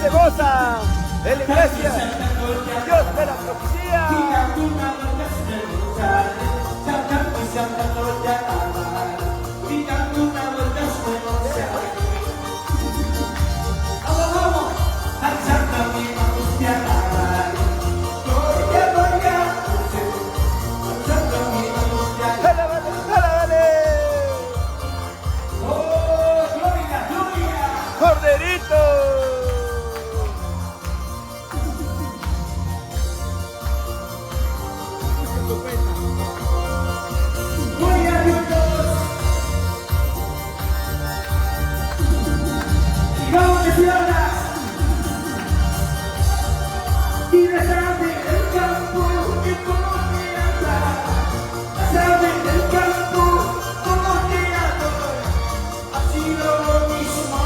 se goza en la iglesia. Dios de la profecía. Corderito. Gloria a Dios. Y vamos a decir ahora. Y la sabe del campo que como te anda. La sabe del campo como te ando. Ha sido lo mismo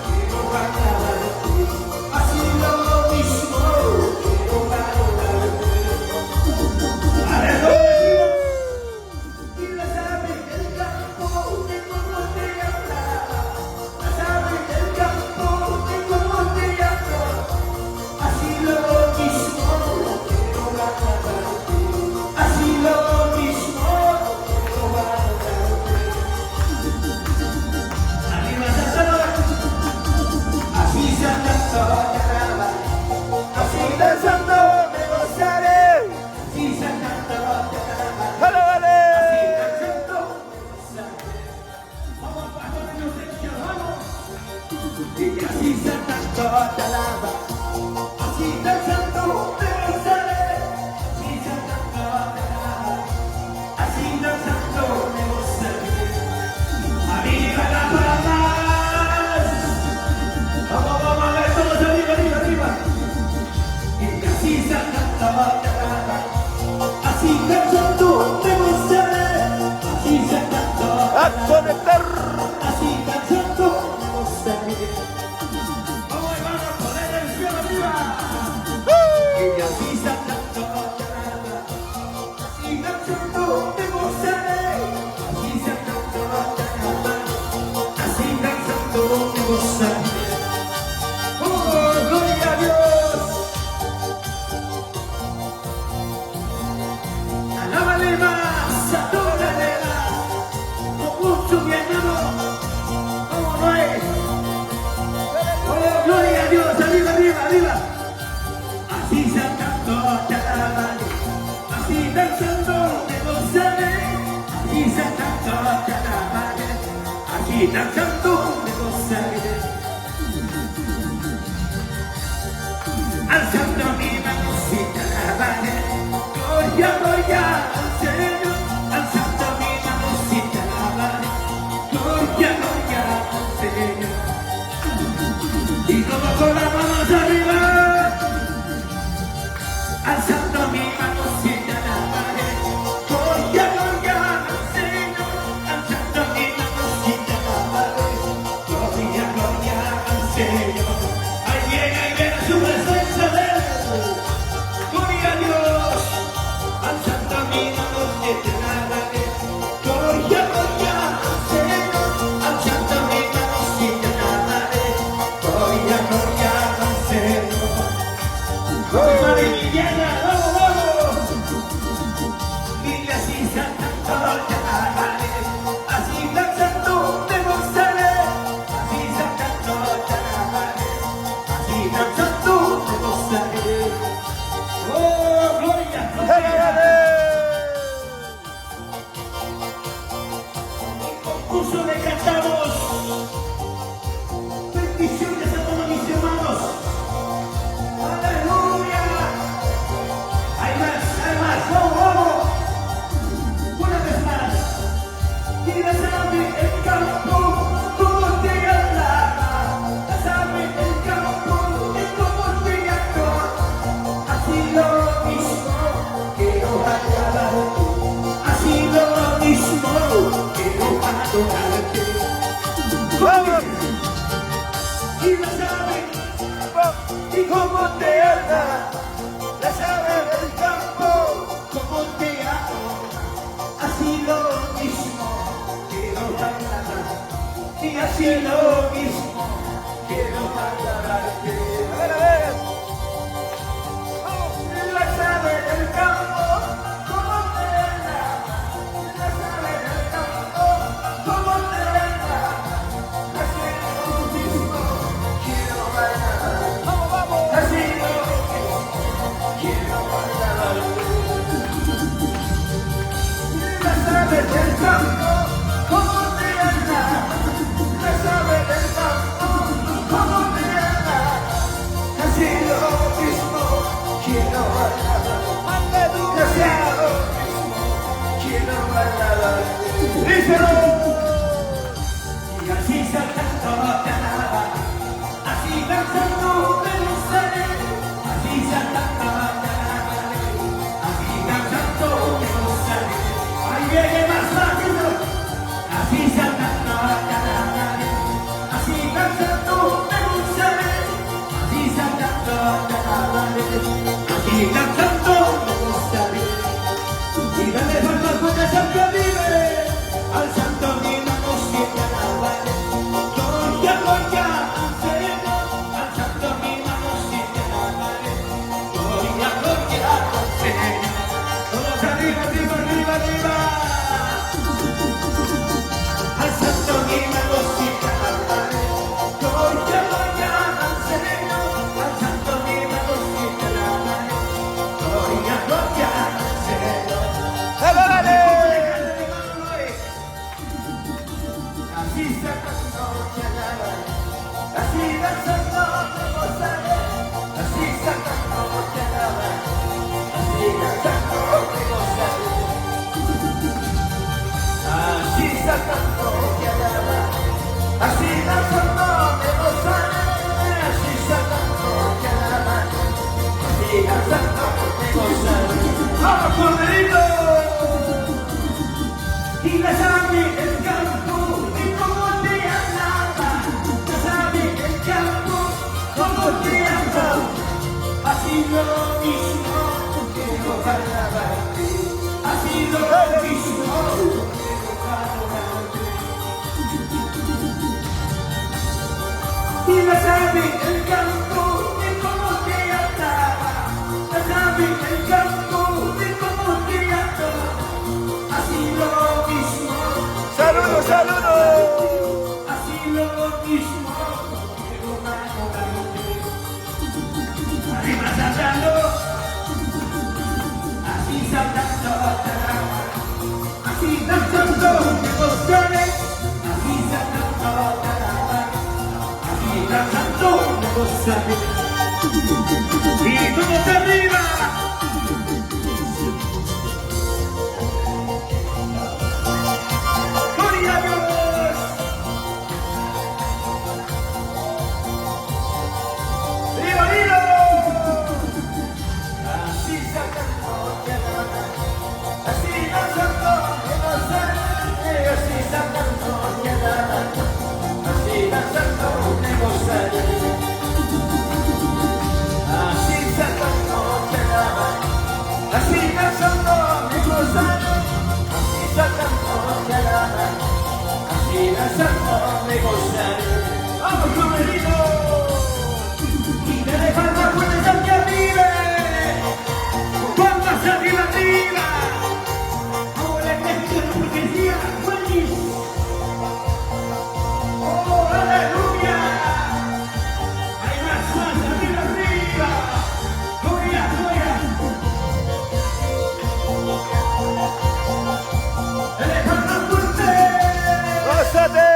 que no ganaba de ti. Ha sido lo mismo que no ganaba de ti. ¡Aleluya! Y la sabe del campo que como te anda. La sabe del campo que como te ando. Ha sido lo mismo que no ganaba de ti. Ha sido lo mismo que no ganaba de ti. Arriba Santa así Santa así danzando me gozaré. Así Santa ¡Alabale! así danzando me gozaré. Vamos pastor de los hechos, vamos. Y así Santa te alaba. Así danzando me gozaré. Así Santa te alaba. Así danzando me gozaré. Arriba la palabras. Vamos, vamos a ver todos arriba, arriba, arriba. Y así Santa te alaba. Así danzando me gozaré. Así Santa te ¡A alaba. conectar! Así danzando me gozaré. Vamos hermano, poner el cielo arriba. Y así Santa te alaba. Así danzando me gozaré. Así Santa te alaba. Así danzando me gozaré. Oh, gloria a Dios. Alábale más, adórale más. Con mucho mi hermano. ¿Cómo no es? Oh, gloria a Dios. Arriba, arriba, arriba. Así Santa te alabaré. Así danzando me gozaré. Así Santa te alabaré. Así danzando me gozaré. Alzando mi mano si te alabaré. Gloria, gloria al Señor. Alzando mi mano si te alabaré. Gloria, gloria al Señor. Y como con las manos arriba. Alzando mi mano si te alabaré. Gloria, gloria al Señor. Alzando mi mano si te alabaré. Gloria, gloria al Señor. Ahí viene su presencia de Él. Gloria a Dios. Alzando mi mano si te alabaré. Gloria, gloria al Señor. Alzando mi mano si te alabaré. Gloria, gloria al Señor. Madre Viviana, vamos, vamos. Dile así, Santa te alabaré. Así danzando te gozaré. Así Santa te alabaré. Así danzando te gozaré. Oh, gloria, gloria. ¡Alabale! En concurso le cantamos. Bendiciones a todos mis hermanos. Aleluya. Hay más, vamos, vamos. Una vez más. Y la sabe el campo, como te alaba. La sabe el campo, de cómo te ando. Así lo mismo que no agradar. Así lo mismo que no adorarte. ¡Vamos! Y la sabe. ¿Y cómo te anda? La sabe del campo. Como te amo, así lo mismo que no agradar. Y así lo mismo que no agradarte. Díselo. Y así saltando te alaba, así danzando me gozaré, así saltando te alabaré, así danzando me gozaré. Ahí viene más rápido, así saltando te alabaré, así danzando me gozaré, así saltando te alabaré, así danzando me gozaré. Y dale palmas buenas al que vive, al santo mi mano siempre alabaré. Gloria, gloria al Señor, al santo mi mano siempre alabaré. Gloria, gloria al Señor. Todos arriba, arriba, arriba, arriba. Al santo mi mano siempre alabaré. Gloria, gloria al Señor, al santo mi mano siempre alabaré. Gloria, gloria al Señor. ¡Dale! Así sacando te alabaré, así danzando me gozaré, así sacando te alabaré, así danzando me gozaré, así sacando te alabaré, así danzando me gozaré, así sacando te alabaré, así danzando me gozaré. ¡Vamos, corderito! Y la sabe el campo, y cómo te alaba. La sabe el campo, cómo te alaba. Así lo mismo que yo alabarte. Así lo mismo que yo alabarte. Y la sabe el campo, y cómo te alaba. La sabe el campo, y cómo te alaba. Así lo mismo. ¡Saludos, saludos! Así lo mismo. Quiero enamorarte. Arriba saltando. Así saltando. Así danzando. Me gozaré. Así saltando. Así danzando. Me gozaré. Y todos arriba. ¡Gloria a Dios! ¡Viva, viva! Así sacando te alabaré, así danzando me gozaré, así sacando te alabaré, así danzando me gozaré, así sacando te alabaré, así danzando me gozaré, así sacando te alabaré, así danzando me gozaré. ¡Vamos, Romerito! Y dale palmas buenas al que vive. ¡Palmas arriba, arriba! Ahora que es la profecía, Juanis. ¡Oh, aleluya! Hay más, arriba, arriba. ¡Gloria, gloria! ¡Dale palmas fuerte! ¡Gózate!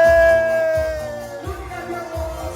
¡Gloria a Dios!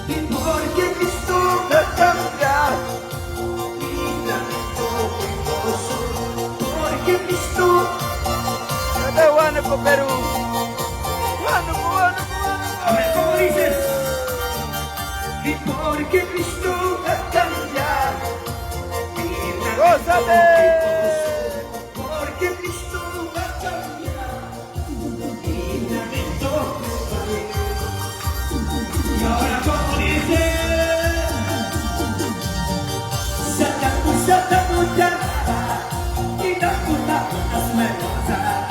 y porque Cristo me cambia. mi lamento en gozo, porque Cristo De Huánuco, Perú. Huánuco, Huánuco, a ver cómo Huánuco. dices, y porque Cristo Me cambia. mi lamento Gózate. en gozo, porque Cristo me cambia mi lamento. Y ahora como dice, Satanu, Satanu, Yaraba, quitando las buenas memorias.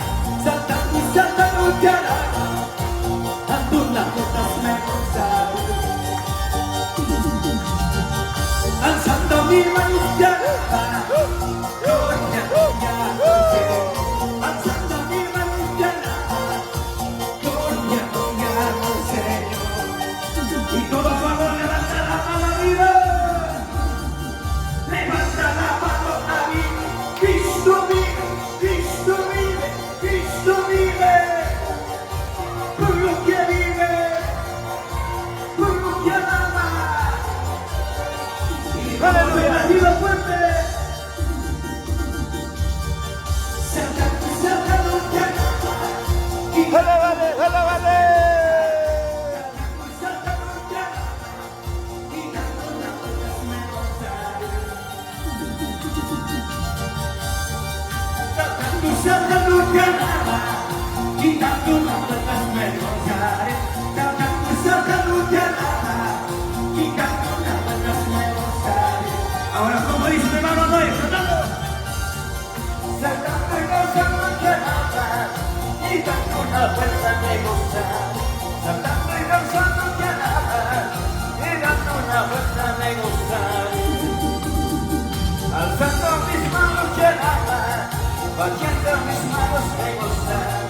Satanu, Satanu, Yaraba, dando las buenas memorias. Alzando mi mano, Yaraba, gloria, gloria, gloria. Alzando mi mano, Yaraba, gloria, gloria al Señor. Y todos vamos a levantar la mano arriba. Levanta la mano arriba. Cristo vive, Cristo vive, Cristo vive. Por lo que vive, por lo que ama. Y vamos arriba fuerte. Saltando, saltando, ya. Y Jala, vale, jala, vale. Ahora, como dice mi hermano Noé, saltando. Saltando y gozando que nada, y dando una vuelta de gozar. Saltando y gozando que nada, y dando una vuelta de gozar. Alzando mis manos que nada, batiendo mis manos de gozar.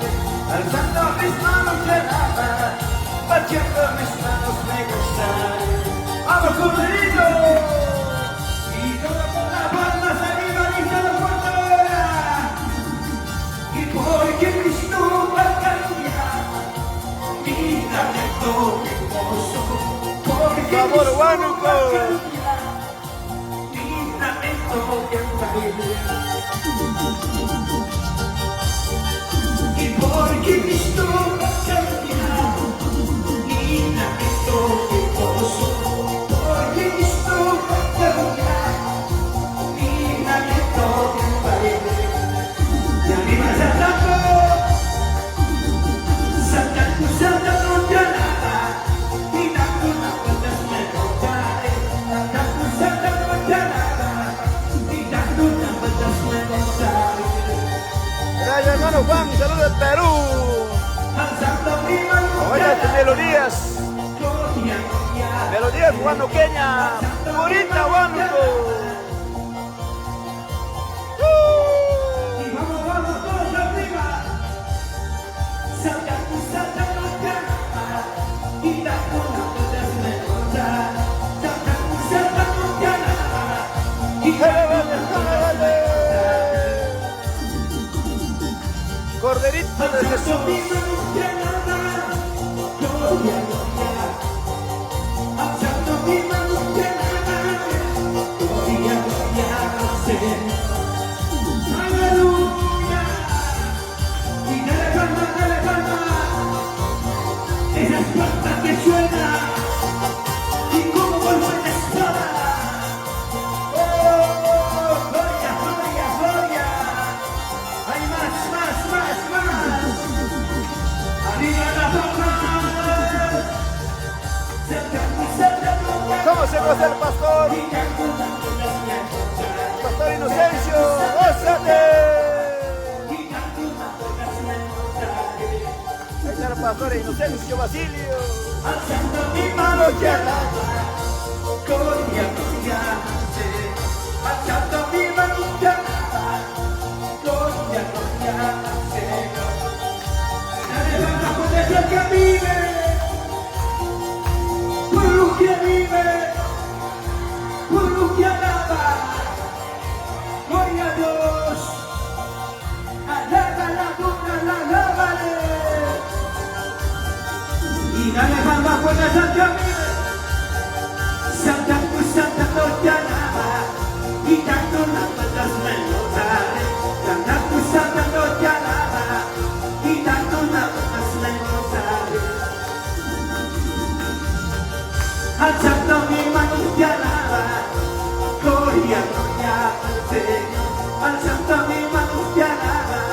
Alzando mis manos que nada, batiendo mis manos de gozar. ¡Vamos, corderito! Y todo con las palmas arriba, dice la puerta ahora. Y porque Cristo va a cambiar mi lamento en gozo. Porque Por favor, Cristo Huánuco. va a cambiar mi lamento en baile. Y porque Cristo va a cambiar mi lamento en gozo. Porque Cristo va a cambiar mi lamento en baile. Y arriba saltando, saltando, saltando, ya nada, y dando unas vueltas me encontraré. Saltando, saltando, ya nada, y dando unas vueltas me encontraré. Gracias, hermano Juan, saludos de Perú. Alzando mi mano, Oye, ya tus nada, melodías, gloria, gloria. melodías huanuqueñas, purita Huánuco. Y vamos, vamos, todos arriba. Saltando, saltando, ya nada, y dando unas vueltas me encontraré. Saltando, saltando, ya nada, y Jala, dando vale, jala, vale. Corderito de Jesús. ¿Cómo se goza el pastor? Pastor Inocencio, gózate. Ahí está el pastor Inocencio Basilio. Alzando mi mano ya nada, gloria, gloria, alzando mi mano ya nada, gloria, gloria, Señor. Nadie va a poder lo que vive, por lo que vive, por lo que alaba, gloria a Dios, alaba la boca, alábale. Y dale palmas puertas al camino. Santa Cruz, Santa Cruz te alaba, quitando las puertas menores. Santa Cruz, Santa Cruz te alaba, quitando las puertas menores. Alzando mi mano te alaba, gloria, gloria al Señor. Alzando mi mano te alaba,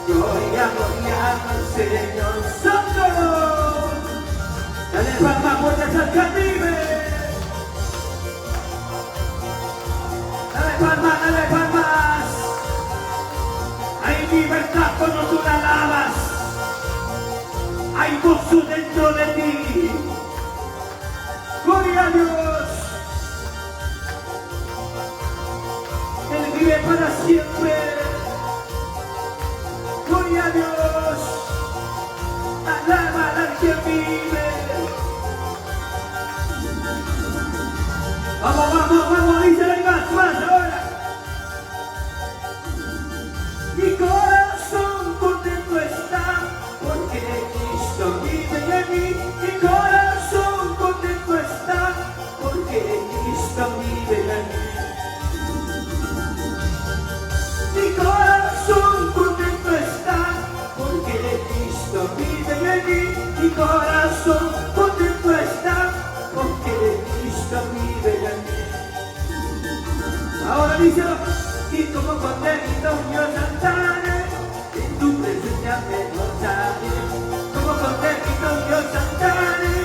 gloria, gloria al Señor. Santo, dale palmas, puertas al Caribe. Dale palmas. Hay libertad cuando tú la alabas. Hay gozo dentro de ti. Gloria a Dios. Él vive para siempre. Gloria a Dios. Alaba al que vive. Vamos, dice más ahora. Mi corazón contento está, porque Cristo vive en mí. Mi corazón contento está, porque Cristo vive en mí. Mi corazón contento está, porque Cristo vive en mí. Mi corazón contento está, porque Cristo vive en mí. Ahora díselo. Y como condenito yo cantaré, en tu presencia me gozaré. Como condenito yo cantaré,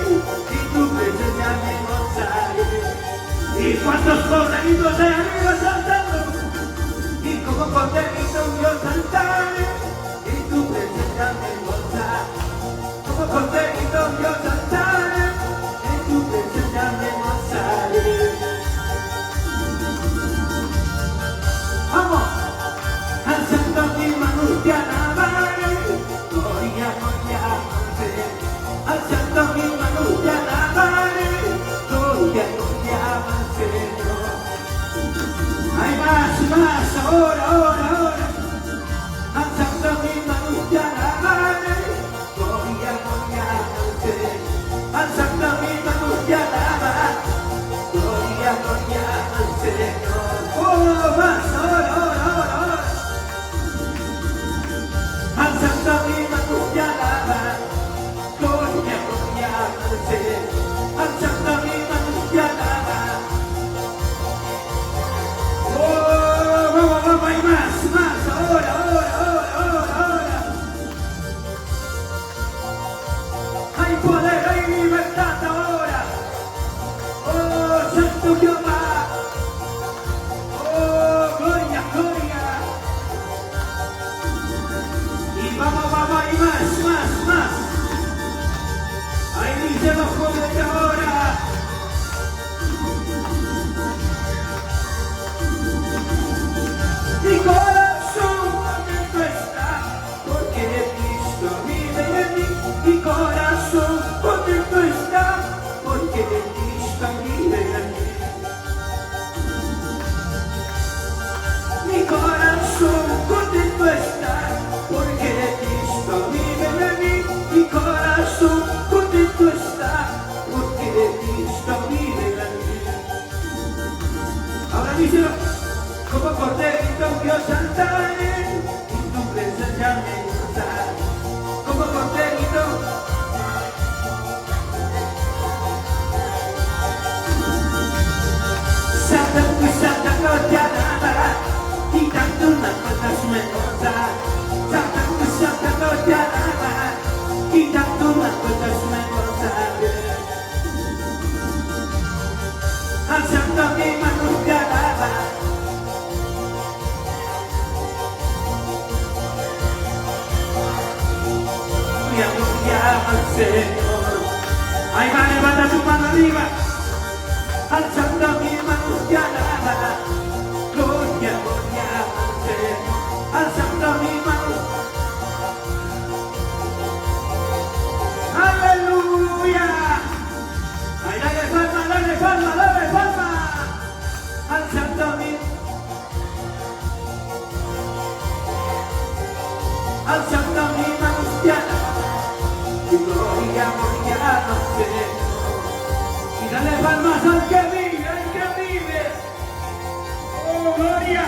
en tu presencia me gozaré. Y cuántos condenitos de arriba saltando. Y como condenito yo cantaré, en tu presencia me gozaré. Como condenito yo cantaré, en tu presencia me gozaré. Vamos, alzando mi mano te alabaré, gloria, gloria al Señor. Alzando mi mano te alabaré, gloria, gloria al Señor. Hay más, ahora. Alzando mi mano te alabaré, gloria, gloria al Señor. Alzando mi mano te alabaré, gloria, gloria al Señor. Oh, más, ahora. Alzando mi mano te alabaré, gloria, gloria al Señor. Alzando mi mano te alabaré. Oh, vamos, hay más, ahora. Hay poder, hay libertad ahora. Oh, Santo Jehová. Oh, gloria. Y vamos, hay más. Ahí dice los jóvenes ahora. Mi corazón contento está, porque Cristo vive en mí. Mi corazón contento está, porque Cristo vive en mí. Mi corazón contento está, porque Cristo vive en mí. Mi corazón contento está, porque Cristo vive en mí. Ahora díselo. Como corderito yo cantaré, en tu presencia me gozaré. Como corderito. Santa Cruz te alabará, quitando las puertas me gozaré. Santa Cruz te alabará, quitando las puertas me gozaré. Alzando mi mano te alabará. Gloria al Señor. Ahí va, levanta tu mano arriba. Alzando mi mano te alabará. Gloria al Señor. Alzando mi mano. Aleluya. Ahí dale palma. Alzando mi mano. Alzando mi mano te alabará. Gloria al Señor. palmas al que vive, al que vive. Oh, gloria.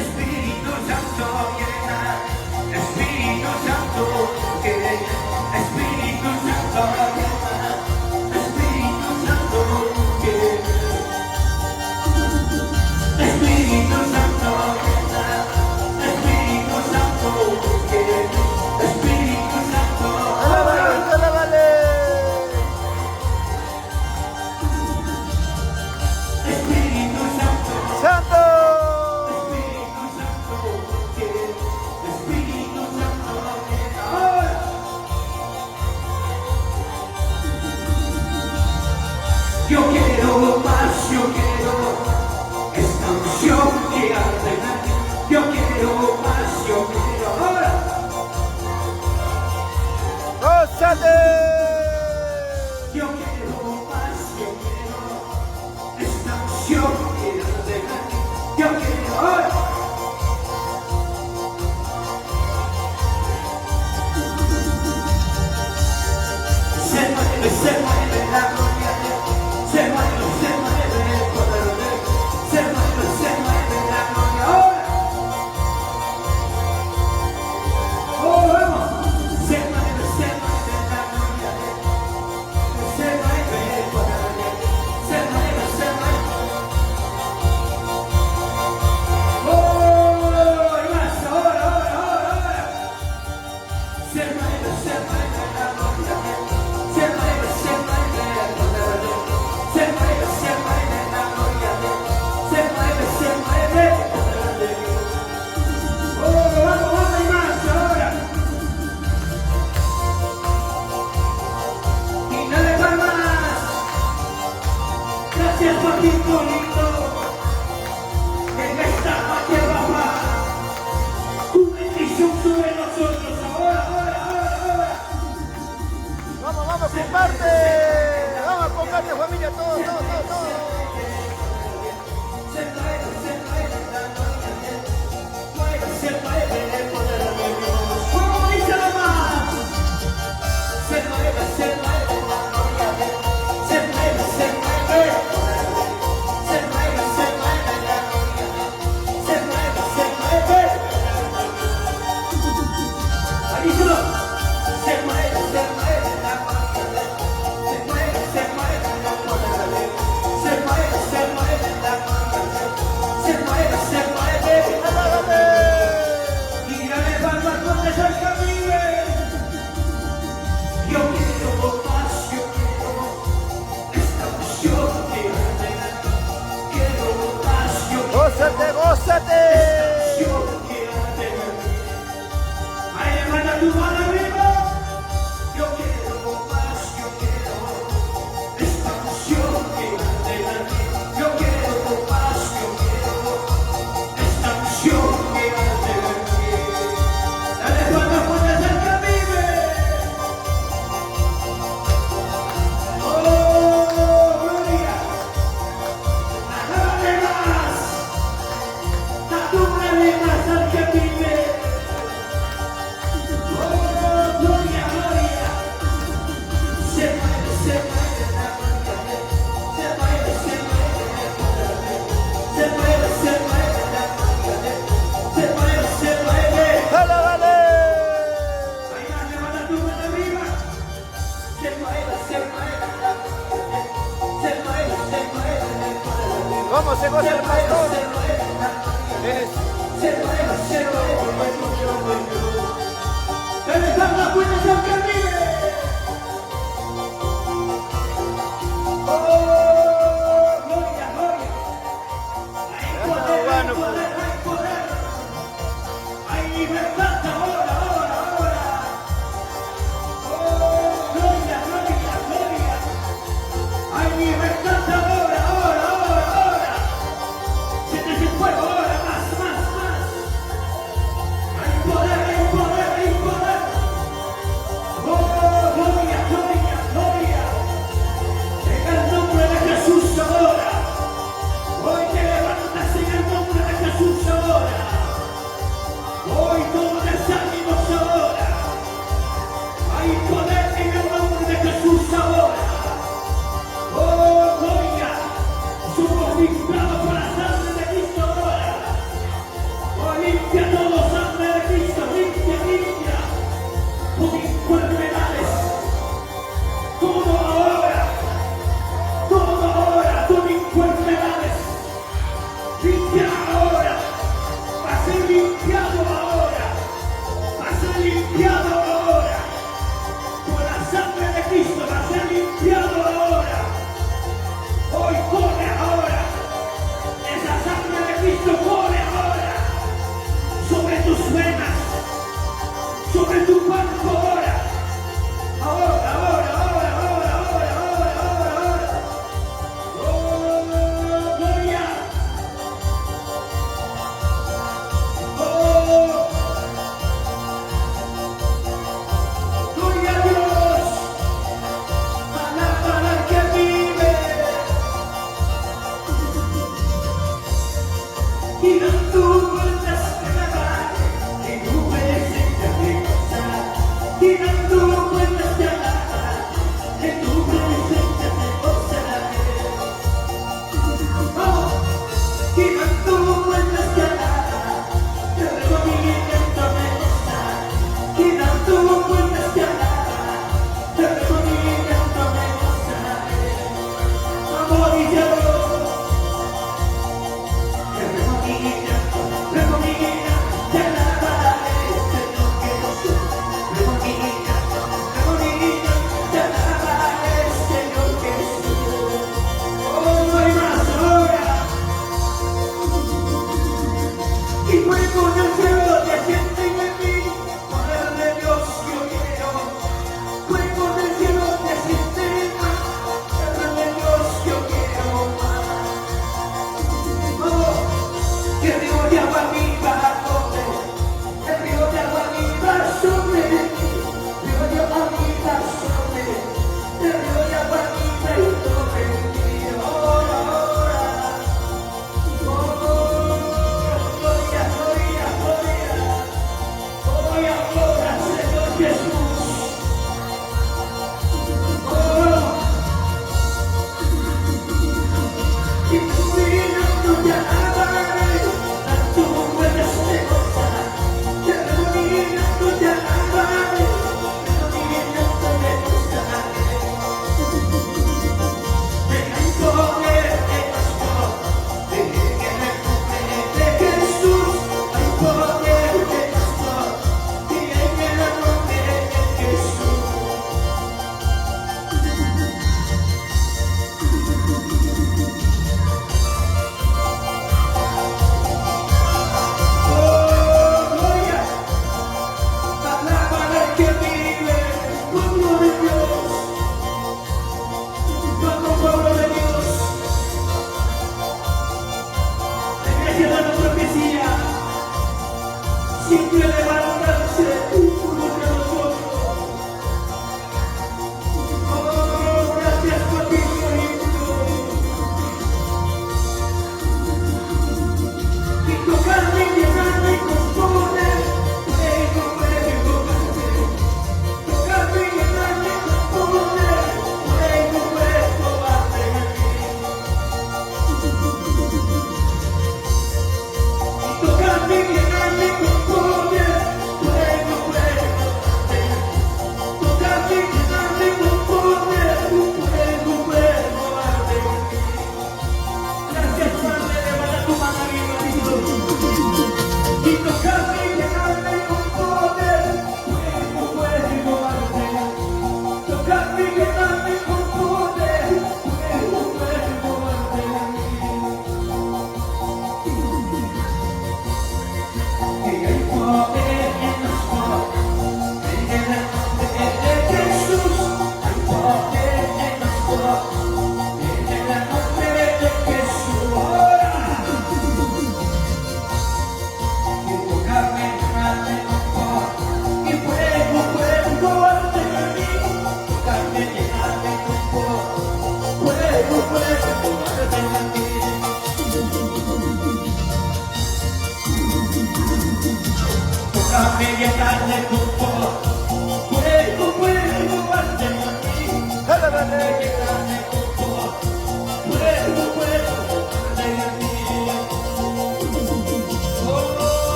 Espíritu Santo llena, Espíritu Santo llena, Espíritu Santo llena, Espíritu Santo llena, Espíritu Santo llena, Espíritu Santo llena, Espíritu Santo. ¡Alábale! Espíritu Santo. ¡Santo! Espíritu Santo, Espíritu Santo, ahora. Yo quiero más, yo quiero esta unción que arde en mí. Yo quiero más, yo quiero ahora. ¡Gózate! Yo quiero más, yo quiero esta unción que arde en mí. Yo quiero ahora. Se mueve la gloria de Dios. Se mueve el poder de Dios. Se mueve la gloria ahora. Oh, vamos. Se mueve la gloria de Dios. Se mueve el poder de Dios. Se mueve. Oh, y más, ahora. Se mueve la gloria de Dios. Se mueve el poder de Dios. Se mueve la gloria de Dios. Se mueve el poder de Dios. Oh, vamos y más ahora. Y dale palmas. Gracias, Joaquín lindo. En esta noche baja. Tu bendición sobre nosotros ahora. Vamos, comparte. Vamos, comparte, familia, todo. Se mueve la gloria de Dios. Se mueve el poder de Dios. ¿Cómo dice la más? Se mueve la gloria de Dios. Se mueve el poder de Dios. Se mueve la gloria de Dios. Se mueve. Ahí solo. Se mueve la gloria de Dios. Se mueve el poder de Dios. Se mueve la gloria de Dios. Se mueve. ¡Alábale! Y dale palmas donde se camine. Yo quiero más, yo quiero esta unción que arde en mí. Quiero más, yo quiero ¡Gózate! unción que arde en mí. Ahí levanta tu mano arriba. Yo quiero más, yo quiero esta unción que arde en mí. Yo quiero más, yo quiero esta unción que arde en mí. Dale palmas fuertes al que vive. Oh, gloria. Alábale más. Adúrale más al que vive. Oh, gloria. Se mueve la gloria de Dios. Se mueve el poder de Dios. Se mueve la gloria de Dios. Se mueve. ¡Alábale! Ahí más, levanta tu mano arriba. Se mueve la gloria de Dios. Se mueve el poder de Dios. ¿Cómo se goza el pastor? Se mueve la gloria de Dios. Se mueve el poder de Dios. Dale palmas fuertes al que vive. Oh, gloria. Hay poder. Hay libertad ahora. Oh, gloria. Hay libertad ahora. Sientes el fuego ahora, más.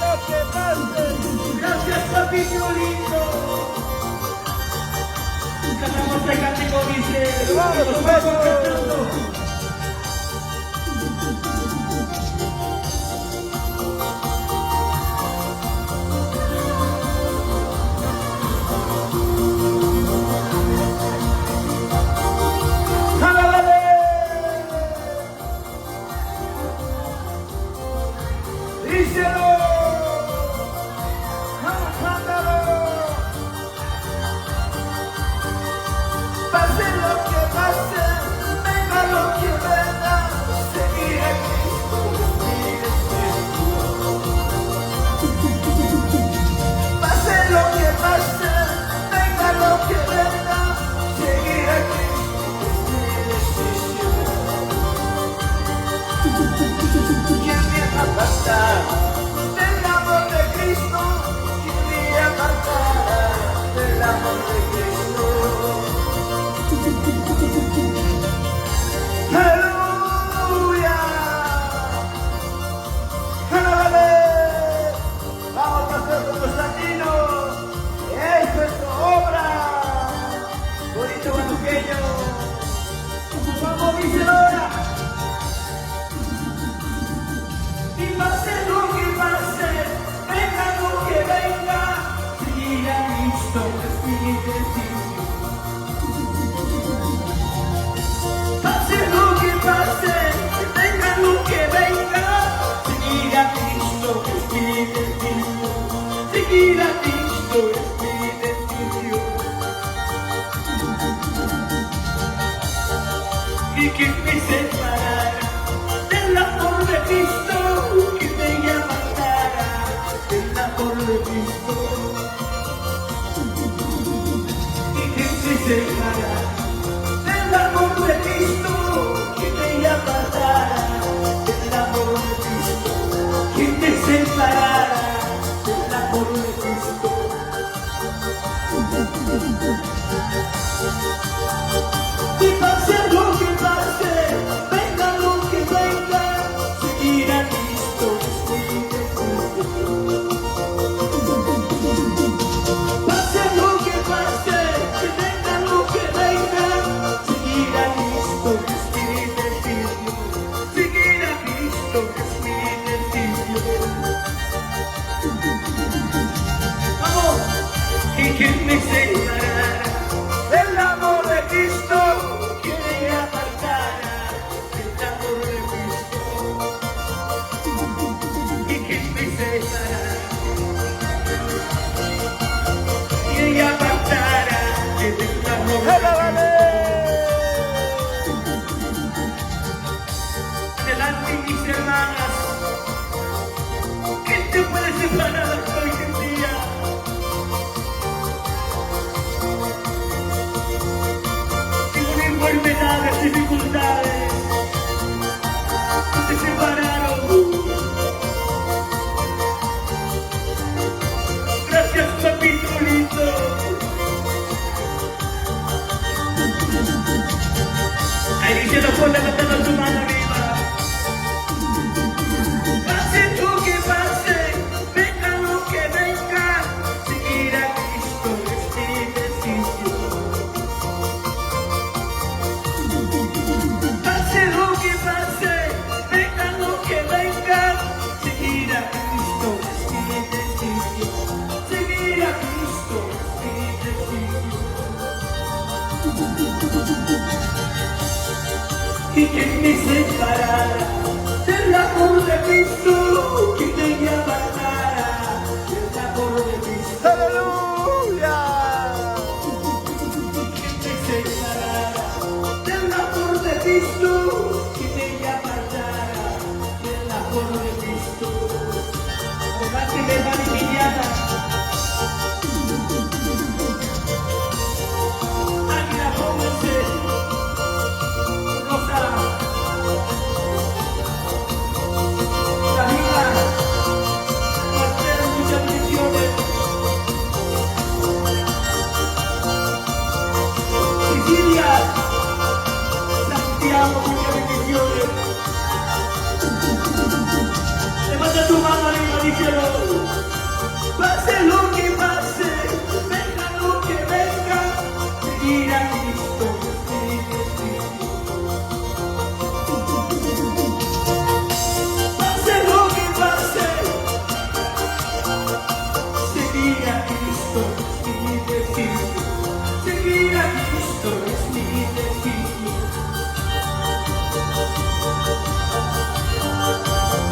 lo que pase. Gracias, papito lindo. Cantamos este cántico, dice. Vamos, Nos vamos. vamos cantando. Díselo, cántalo. Pase lo que pase, venga lo que venga, seguir a Cristo, seguir a Cristo. Pase lo que pase, venga lo que venga, seguir a Cristo, ¿quién me apartará del amor de Cristo? ¿Quién me apartará del amor de Cristo? ¡Aleluya! ¡Alábale! Vamos, Pastor Constantino. Esto es tu obra. Bonito guanuqueño. Vamos, dice ahora. Y pase lo que pase, venga lo que venga, seguir a Cristo es mi destino. Pase lo que pase, venga lo que venga, seguir a Cristo es mi destino. Seguir a Cristo es mi destino. ¿Y quién me separará del amor de Cristo? ¿Quién me apartará del amor de Cristo? ¿Y quién me separará del amor de Cristo? ¿Quién me apartará del amor de Cristo? ¿Quién me separará del amor de Cristo? Y pase lo que pase, venga lo que venga, seguir a Cristo es mi destino. Pase lo que pase, venga lo que venga, seguir a Cristo es mi destino. Seguir a Cristo es mi destino. Vamos, ¿y quién me separará del amor de Cristo? ¿Quién me apartará del amor de Cristo? ¿Y quién me separará? ¿Quién me apartará del amor de Cristo? Adelante, mis hermanas. ¿Quién te puede separar hoy en día? Enfermedades, dificultades, te separaron. Gracias, papito lindo. Ahí dice la puerta, levantando tu mano arriba.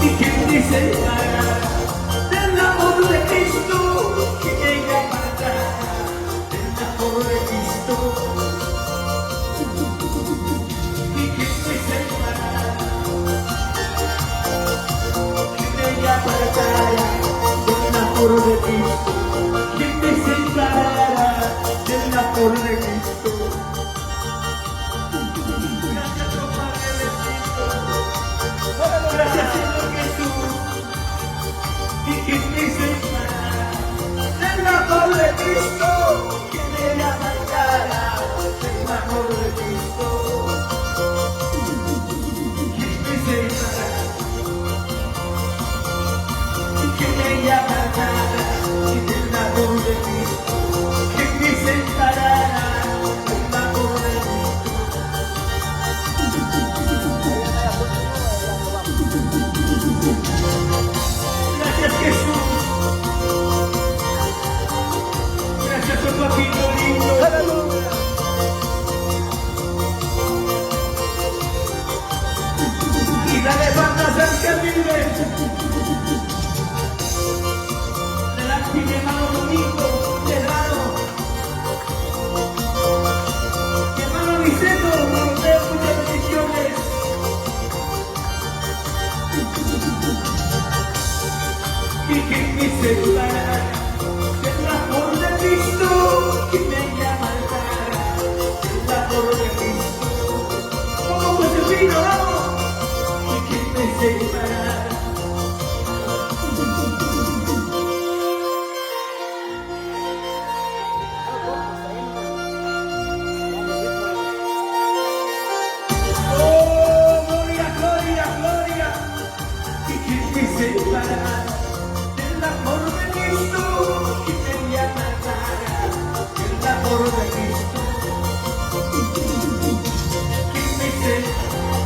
¿Y quién me separará del amor de Cristo? ¿Quién me apartará del amor de Cristo? ¿Y quién me separará? ¿Quién me apartará del amor de Cristo? ¿Quién me separará del amor de Cristo? Gracias, oh Padre bendito. Gracias, Señor Jesús. ¿Y quién me separará del amor de Cristo? ¿Quién me apartará del amor de Cristo? ¿Quién me separará? ¿Quién me apartará del amor de Cristo? ¿Quién me separará del amor de Cristo? Gracias, Jesús. Gracias, oh papito lindo. Y dale bandas al que vive. Delante mi hermano Domingo, hermano. Mi hermano Vicento, nos veo muchas bendiciones. ¿Y quién me separará del amor de Cristo? ¿Quién me apartará del amor de Cristo? ¡Vamos, Josefino, vamos! ¿Y quién me separará? ¡Oh, gloria, gloria, gloria! ¿Y quién me separará del amor de Cristo? ¿Quién me apartará del amor de Cristo? ¿Quién me separará?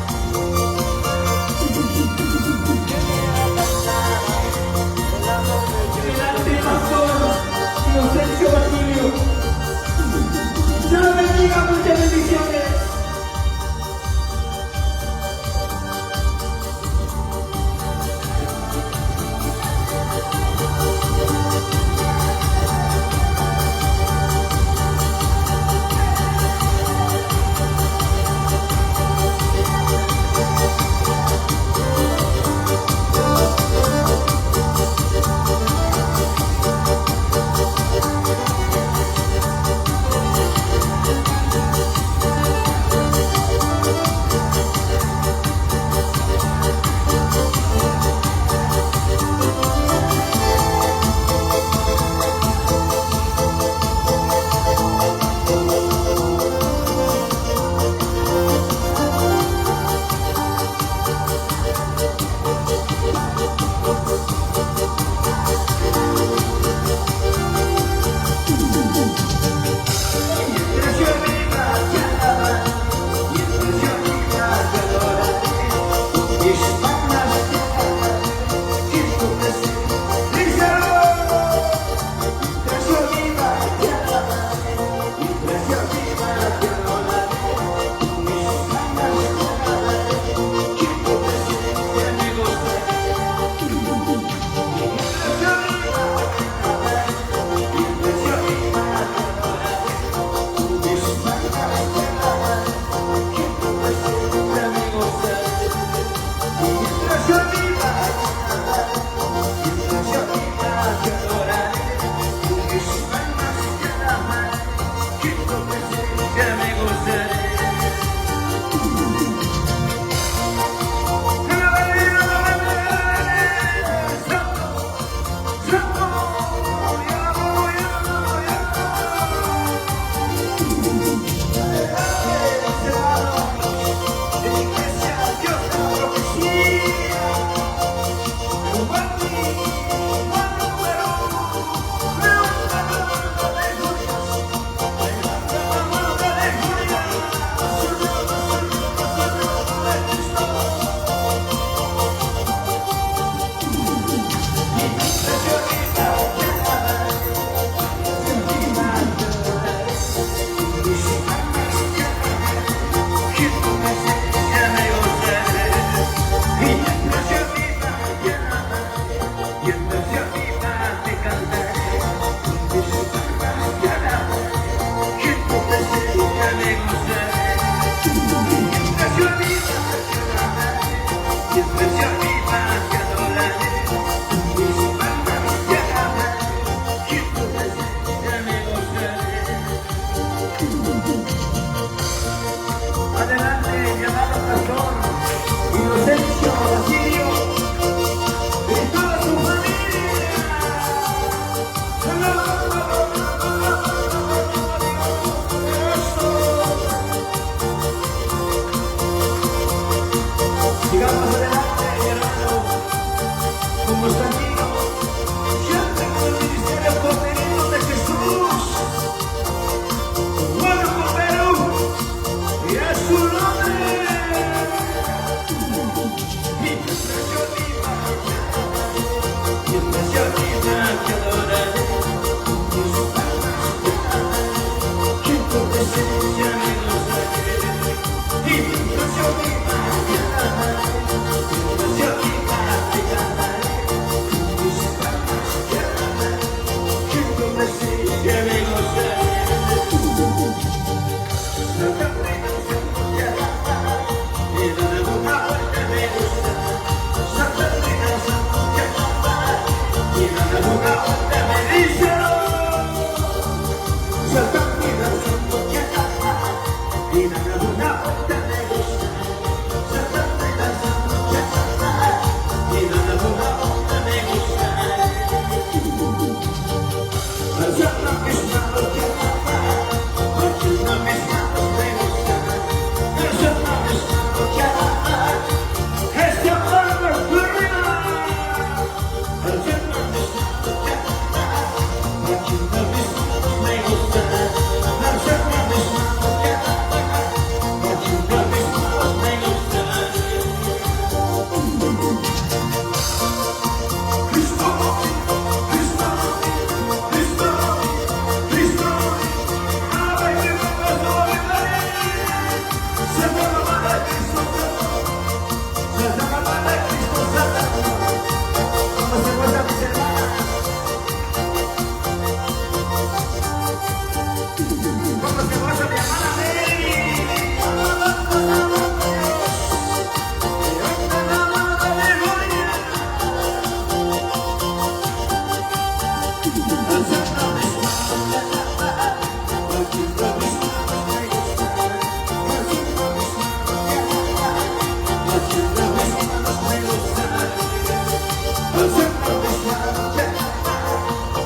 alzando mis manos ya,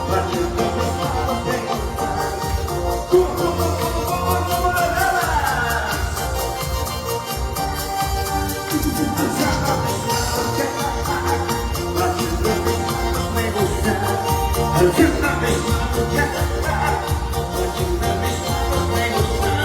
batiendo mis manos de gozar. Como las alas. Alzando mis manos ya, batiendo mis manos me gusta. Alzando mis manos ya, batiendo mis manos me gusta.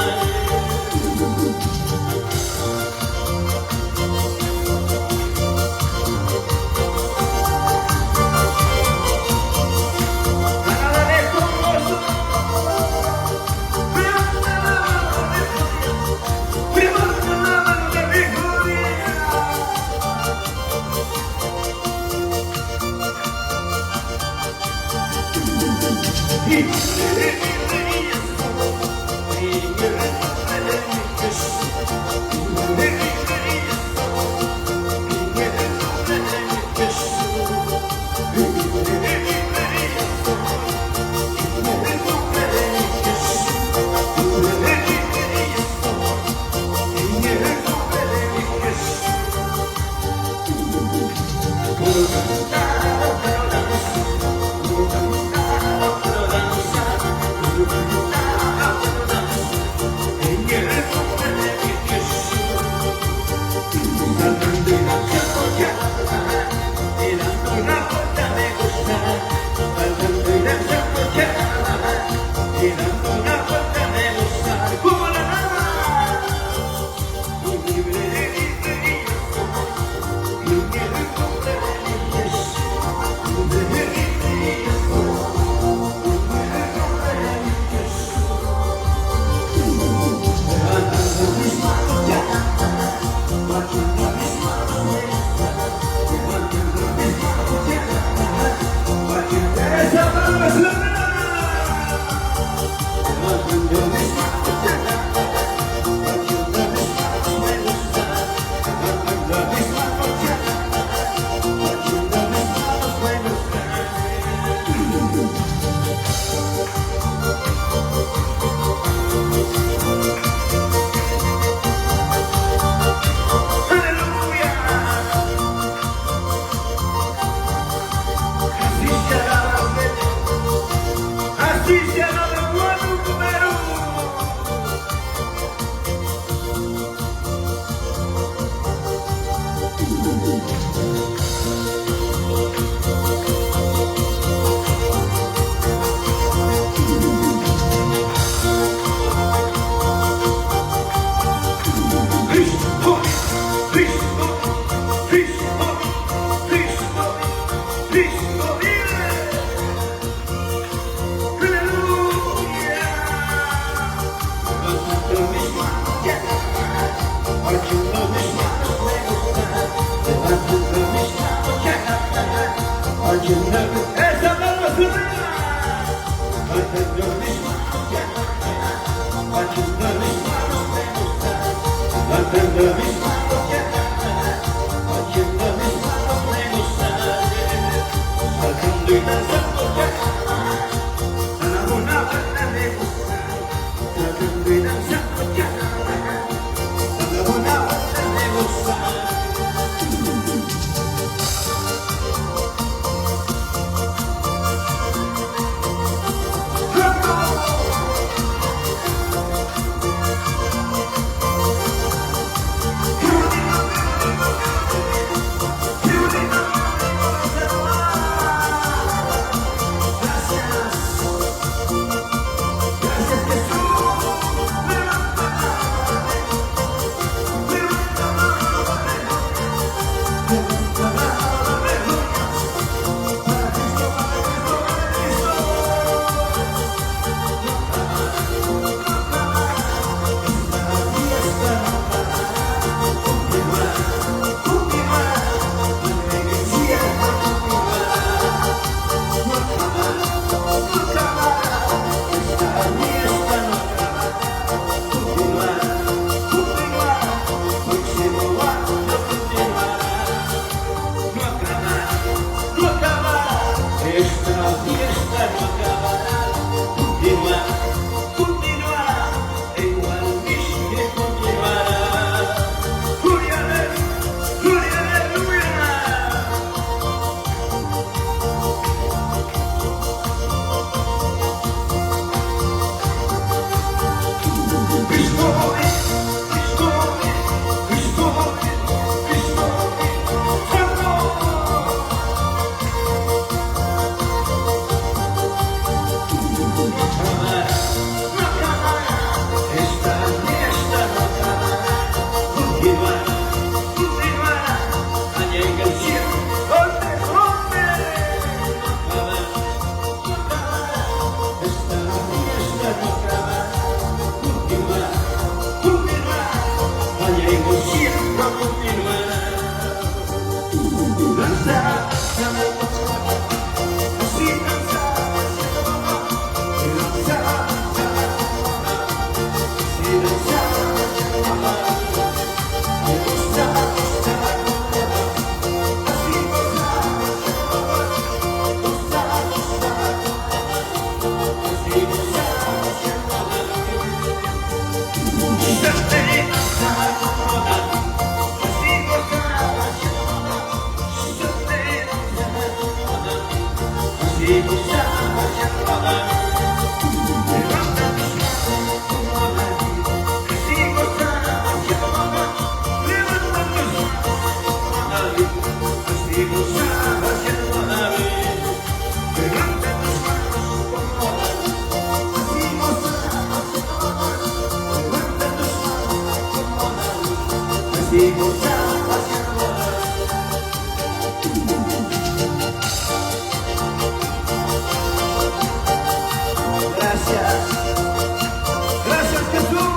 Gracias Jesús.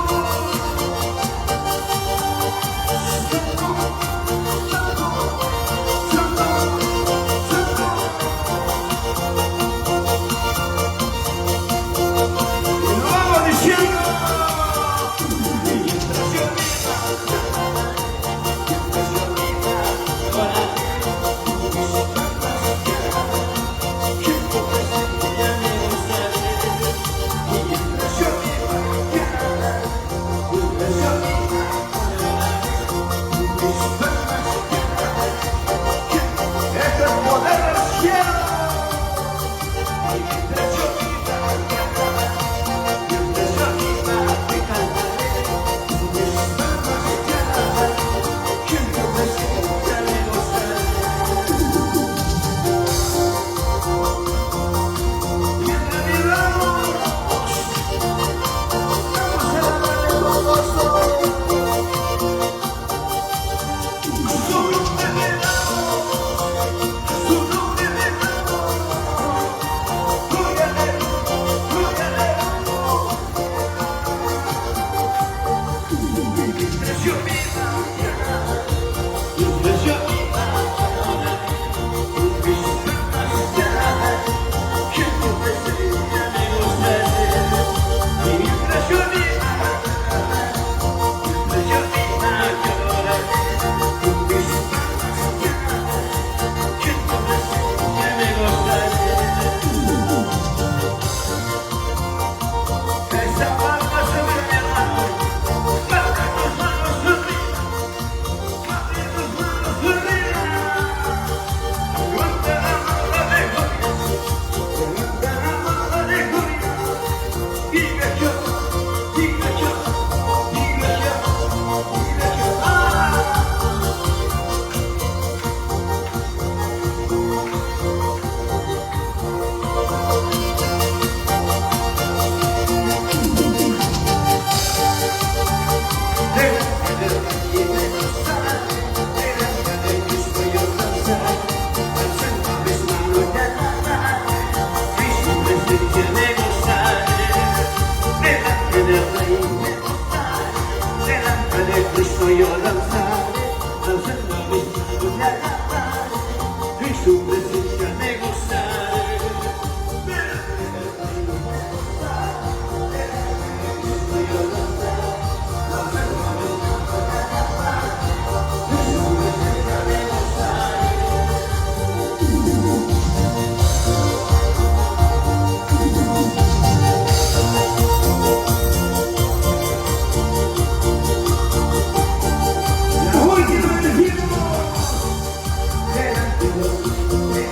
Y nos vamos diciendo. Yo danzaré, danzando a mis manos me agarraré, en su presencia me gozaré. Yo danzaré, danzando a mis manos me agarraré, en su presencia me gozaré. La última decimos delante de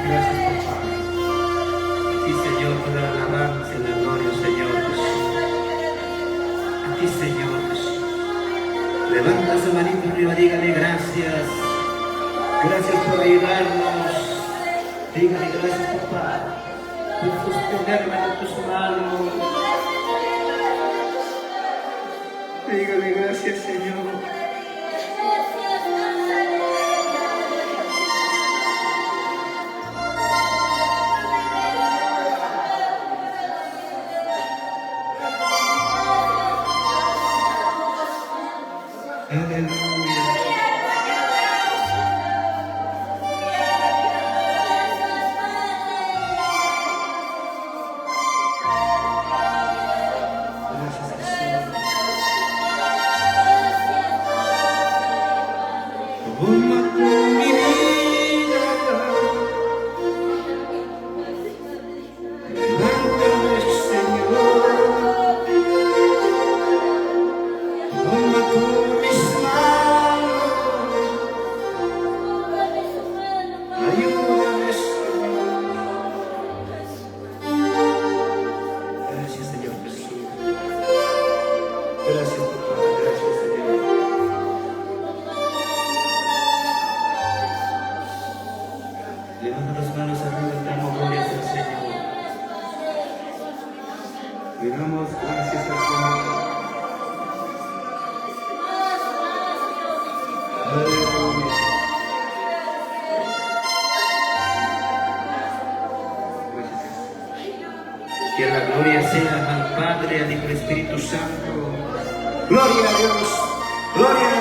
Gracias, papá. A ti, Señor, toda la alabanza y la gloria, Señor Jesús. A ti, Señor Jesús. Levanta su manito arriba, dígale gracias. Gracias por ayudarnos. Dígale gracias, papá, por sostenerme en tus manos. Dígale gracias, Señor. Aleluya. Toma tú mi vida, levántame, Señor. Toma tú mis manos, ayúdame, Señor. Gracias, Señor Jesús. Gracias, papá. Gracias, Señor. Levanta las manos arriba y damos glorias al Señor. Le damos gracias al Señor. Aleluya. Gracias, Jesús. Que la gloria sea al Padre, al Hijo y al Espíritu Santo. Gloria a Dios. Gloria a